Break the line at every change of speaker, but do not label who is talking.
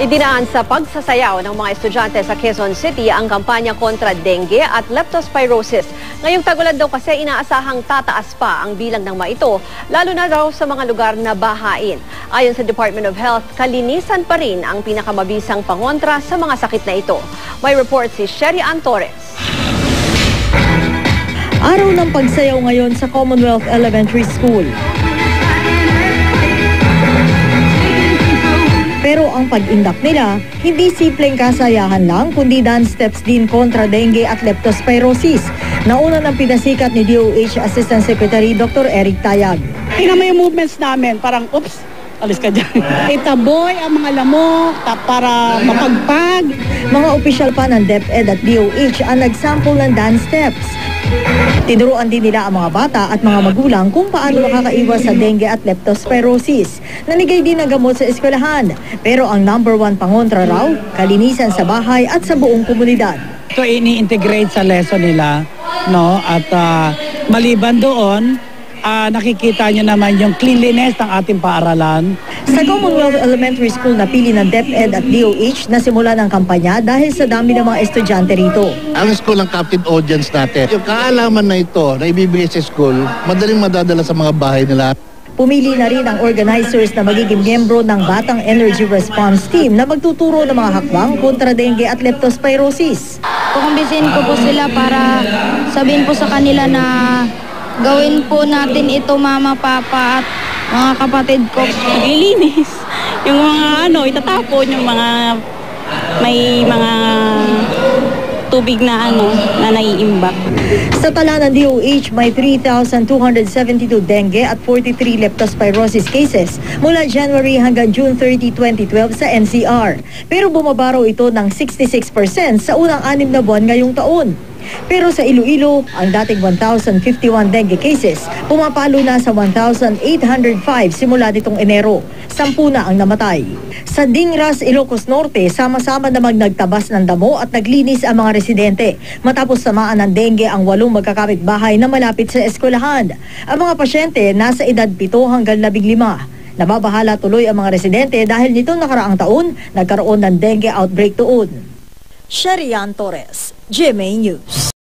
Idinaan sa pagsasayaw ng mga estudyante sa Quezon City ang kampanya kontra dengue at leptospirosis. Ngayong tag-ulan daw kasi inaasahang tataas pa ang bilang ng mga ito, lalo na raw sa mga lugar na bahain. Ayon sa Department of Health, kalinisan pa rin ang pinakamabisang pangontra sa mga sakit na ito. May report si Sherry Ann Torres.
Araw ng pagsayaw ngayon sa Commonwealth Elementary School. Pero ang pag-indak nila, hindi simpleng kasayahan lang, kundi dance steps din kontra dengue at leptospirosis. Nauna ng pinasikat ni DOH Assistant Secretary Dr. Eric Tayag.
Tingnan mo yung movements namin, parang oops, alis ka dyan. Itaboy ang mga lamok para mapagpag.
Mga opisyal pa ng DepEd at DOH ang nagsample ng dance steps. Tinuruan din nila ang mga bata at mga magulang kung paano makakaiwas sa dengue at leptospirosis. Nanigay din ng gamot sa eskwelahan. Pero ang #1 pangontra raw, kalinisan sa bahay at sa buong komunidad.
Ito ini-integrate sa lesson nila, no? At maliban doon, nakikita nyo naman yung cleanliness ng ating paaralan.
Sa Commonwealth Elementary School napili ng DepEd at DOH na simula ng kampanya dahil sa dami ng mga estudyante rito.
Ang school ang captive audience natin. Yung kaalaman na ito na ibibigay sa school, madaling madadala sa mga bahay nila.
Pumili na rin ang organizers na magiging miyembro ng Batang Energy Response Team na magtuturo ng mga hakbang kontra dengue at leptospirosis.
Kukumbisin ko po sila para sabihin po sa kanila na gawin po natin ito, mama, papa at mga kapatid ko.
Ilinis. Yung mga itatapon, yung mga may mga tubig na na naiimbak.
Sa tala ng DOH, may 3,272 dengue at 43 leptospirosis cases mula January hanggang June 30, 2012 sa NCR. Pero bumaba raw ito ng 66% sa unang 6 na buwan ngayong taon. Pero sa Iloilo, ang dating 1,051 dengue cases, pumapalo na sa 1,805 simula nitong Enero. 10 na ang namatay. Sa Dingras, Ilocos Norte, sama-sama namang nagtabas ng damo at naglinis ang mga residente matapos samaan ng dengue ang 8 magkakapitbahay na malapit sa eskwelahan. Ang mga pasyente nasa edad 7 hanggang 15. Nababahala tuloy ang mga residente dahil nitong nakaraang taon, nagkaroon ng dengue outbreak doon. Sherry Ann Torres, GMA News.